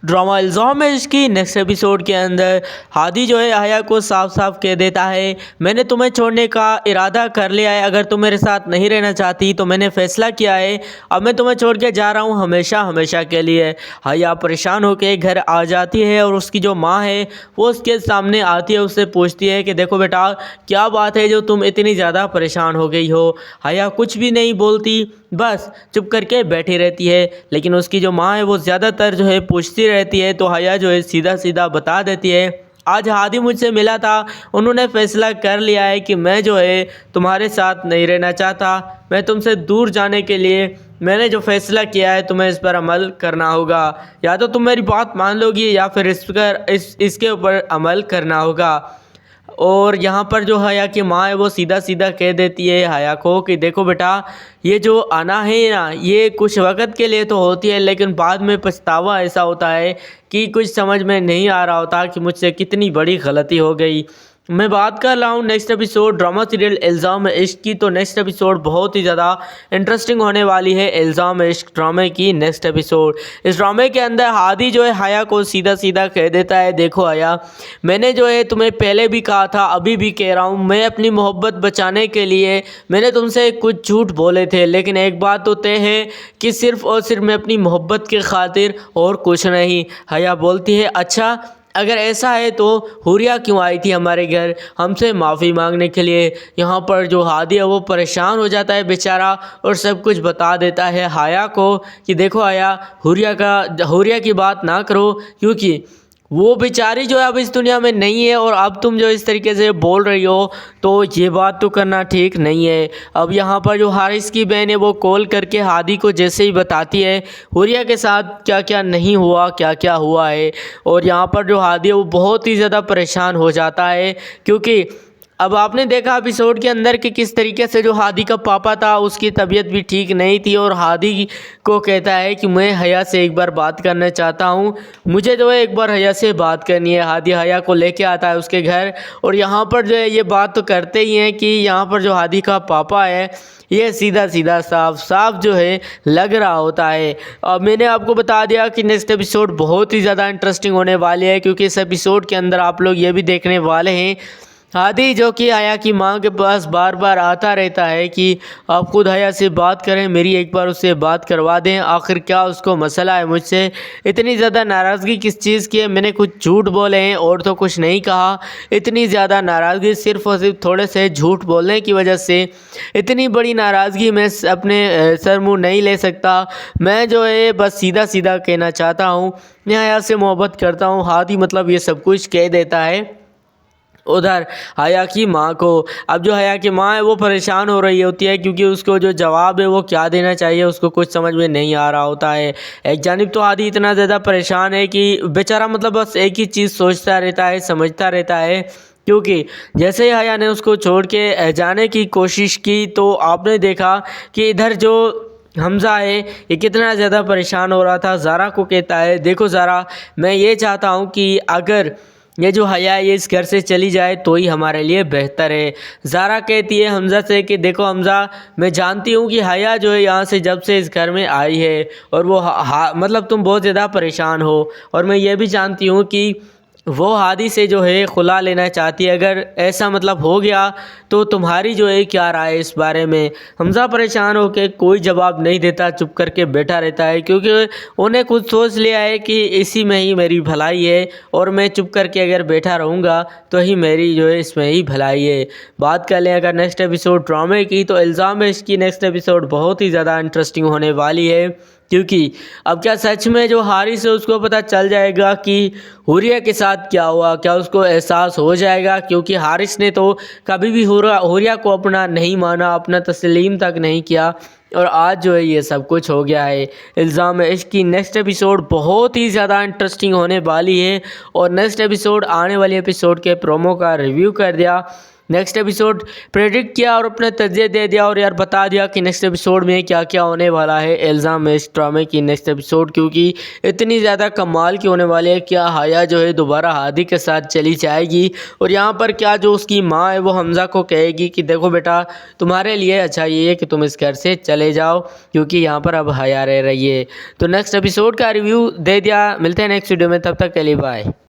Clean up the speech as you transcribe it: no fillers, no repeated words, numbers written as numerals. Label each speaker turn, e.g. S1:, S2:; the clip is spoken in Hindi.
S1: ड्रामा इल्ज़ाम है इसकी नेक्स्ट एपिसोड के अंदर हादी जो है आया को साफ साफ कह देता है, मैंने तुम्हें छोड़ने का इरादा कर लिया है। अगर तुम मेरे साथ नहीं रहना चाहती तो मैंने फ़ैसला किया है, अब मैं तुम्हें छोड़ के जा रहा हूँ हमेशा हमेशा के लिए। हया परेशान होकर घर आ जाती है और उसकी जो माँ है वो उसके सामने आती है, उससे पूछती है कि देखो बेटा, क्या बात है जो तुम इतनी ज़्यादा परेशान हो गई हो। हया कुछ भी नहीं बोलती, बस चुप करके बैठी रहती है। लेकिन उसकी जो माँ है वो ज़्यादातर जो है पूछती रहती है, तो हया जो है सीधा सीधा बता देती है, आज हादी मुझसे मिला था, उन्होंने फ़ैसला कर लिया है कि मैं जो है तुम्हारे साथ नहीं रहना चाहता, मैं तुमसे दूर जाने के लिए मैंने जो फ़ैसला किया है तुम्हें इस पर अमल करना होगा। या तो तुम मेरी बात मान लोगी या फिर इसके ऊपर अमल करना होगा। और यहाँ पर जो हया की माँ है वो सीधा सीधा कह देती है हया को कि देखो बेटा, ये जो आना है ना, ये कुछ वक्त के लिए तो होती है, लेकिन बाद में पछतावा ऐसा होता है कि कुछ समझ में नहीं आ रहा होता कि मुझसे कितनी बड़ी गलती हो गई। मैं बात कर रहा हूँ नेक्स्ट एपिसोड ड्रामा सीरियल इल्ज़ाम इश्क की। तो नेक्स्ट एपिसोड बहुत ही ज़्यादा इंटरेस्टिंग होने वाली है इल्ज़ाम इश्क ड्रामे की नेक्स्ट एपिसोड। इस ड्रामे के अंदर हादी जो है हया को सीधा सीधा कह देता है, देखो हया, मैंने जो है तुम्हें पहले भी कहा था, अभी भी कह रहा हूँ, मैं अपनी मोहब्बत बचाने के लिए मैंने तुमसे कुछ झूठ बोले थे, लेकिन एक बात तो तय है कि सिर्फ़ और सिर्फ मैं अपनी मोहब्बत के खातिर और कुछ नहीं। हया बोलती है, अच्छा अगर ऐसा है तो हुरिया क्यों आई थी हमारे घर हमसे माफ़ी मांगने के लिए। यहाँ पर जो हादी है वो परेशान हो जाता है बेचारा और सब कुछ बता देता है हया को कि देखो हया, हुरिया की बात ना करो, क्योंकि वो बेचारी जो है अब इस दुनिया में नहीं है, और अब तुम जो इस तरीके से बोल रही हो तो ये बात तो करना ठीक नहीं है। अब यहाँ पर जो हारिस की बहन है वो कॉल करके हादी को जैसे ही बताती है हुरिया के साथ क्या क्या नहीं हुआ, क्या क्या हुआ है। और यहाँ पर जो हादी है वो बहुत ही ज़्यादा परेशान हो जाता है, क्योंकि अब आपने देखा एपिसोड के अंदर कि किस तरीके से जो हादी का पापा था उसकी तबीयत भी ठीक नहीं थी, और हादी को कहता है कि मैं हया से एक बार बात करना चाहता हूँ, मुझे जो है एक बार हया से बात करनी है। हादी हया को लेके आता है उसके घर, और यहाँ पर जो है ये बात तो करते ही हैं कि यहाँ पर जो हादी का पापा है ये सीधा सीधा साफ साफ जो है लग रहा होता है। अब मैंने आपको बता दिया कि नेक्स्ट एपिसोड बहुत ही ज़्यादा इंटरेस्टिंग होने वाली है, क्योंकि इस एपिसोड के अंदर आप लोग ये भी देखने वाले हैं हादी जो कि हया की माँ के पास बार बार आता रहता है कि आप खुद हया से बात करें, मेरी एक बार उससे बात करवा दें, आखिर क्या उसको मसला है मुझसे, इतनी ज़्यादा नाराज़गी किस चीज़ की है, मैंने कुछ झूठ बोले हैं और तो कुछ नहीं कहा, इतनी ज़्यादा नाराज़गी सिर्फ़ और सिर्फ थोड़े से झूठ बोलने की वजह से, इतनी बड़ी नाराज़गी मैं अपने सर मुँह नहीं ले सकता। मैं जो है बस सीधा सीधा कहना चाहता हूँ, मैं हया से मोहब्बत करता हूँ। हादी मतलब ये सब कुछ कह देता है उधर हया की माँ को। अब जो हया की माँ है वो परेशान हो रही होती है, क्योंकि उसको जो जवाब है वो क्या देना चाहिए उसको कुछ समझ में नहीं आ रहा होता है। एक जानिब तो हादी इतना ज़्यादा परेशान है कि बेचारा मतलब बस एक ही चीज़ सोचता रहता है, समझता रहता है, क्योंकि जैसे ही हया ने उसको छोड़ के जाने की कोशिश की तो आपने देखा कि इधर जो हमज़ा है ये कितना ज़्यादा परेशान हो रहा था। ज़ारा को कहता है, देखो ज़ारा, मैं ये चाहता हूँ कि अगर ये जो हया ये इस घर से चली जाए तो ही हमारे लिए बेहतर है। ज़ारा कहती है हमज़ा से कि देखो हमज़ा, मैं जानती हूँ कि हया जो है यहाँ से जब से इस घर में आई है और वो मतलब तुम बहुत ज़्यादा परेशान हो, और मैं ये भी जानती हूँ कि वो हादी से जो है खुला लेना चाहती है। अगर ऐसा मतलब हो गया तो तुम्हारी जो है क्या राय है इस बारे में। हमज़ा परेशान होकर कोई जवाब नहीं देता, चुप करके बैठा रहता है, क्योंकि उन्हें खुद सोच लिया है कि इसी में ही मेरी भलाई है, और मैं चुप करके अगर बैठा रहूँगा तो ही मेरी जो है इसमें ही भलाई है। बात कर लें अगर नेक्स्ट एपिसोड ड्रामे की, तो इल्ज़ाम है इसकी नेक्स्ट एपिसोड बहुत ही ज़्यादा इंटरेस्टिंग होने वाली है, क्योंकि अब क्या सच में जो हारिस है उसको पता चल जाएगा कि हुरिया के साथ क्या हुआ, क्या उसको एहसास हो जाएगा, क्योंकि हारिस ने तो कभी भी हुरिया को अपना नहीं माना, अपना तस्लीम तक नहीं किया, और आज जो है ये सब कुछ हो गया है। इल्ज़ाम है इसकी नेक्स्ट एपिसोड बहुत ही ज़्यादा इंटरेस्टिंग होने वाली है, और नेक्स्ट एपिसोड आने वाली एपिसोड के प्रोमो का रिव्यू कर दिया। नेक्स्ट एपिसोड प्रेडिक्ट किया और अपने तज्ज़िये दे दिया और यार बता दिया कि नेक्स्ट एपिसोड में क्या क्या होने वाला है एल्ज़ा मेस्ट्रामे की नेक्स्ट एपिसोड, क्योंकि इतनी ज़्यादा कमाल की होने वाली है। क्या हाया जो है दोबारा हादी के साथ चली जाएगी और यहाँ पर क्या जो उसकी माँ है वो हमज़ा को कहेगी कि देखो बेटा, तुम्हारे लिए अच्छा ये है कि तुम इस घर से चले जाओ क्योंकि यहाँ पर अब हाया रह रही है। तो नेक्स्ट एपिसोड का रिव्यू दे दिया, मिलते हैं नेक्स्ट वीडियो में, तब तक के लिए बाय।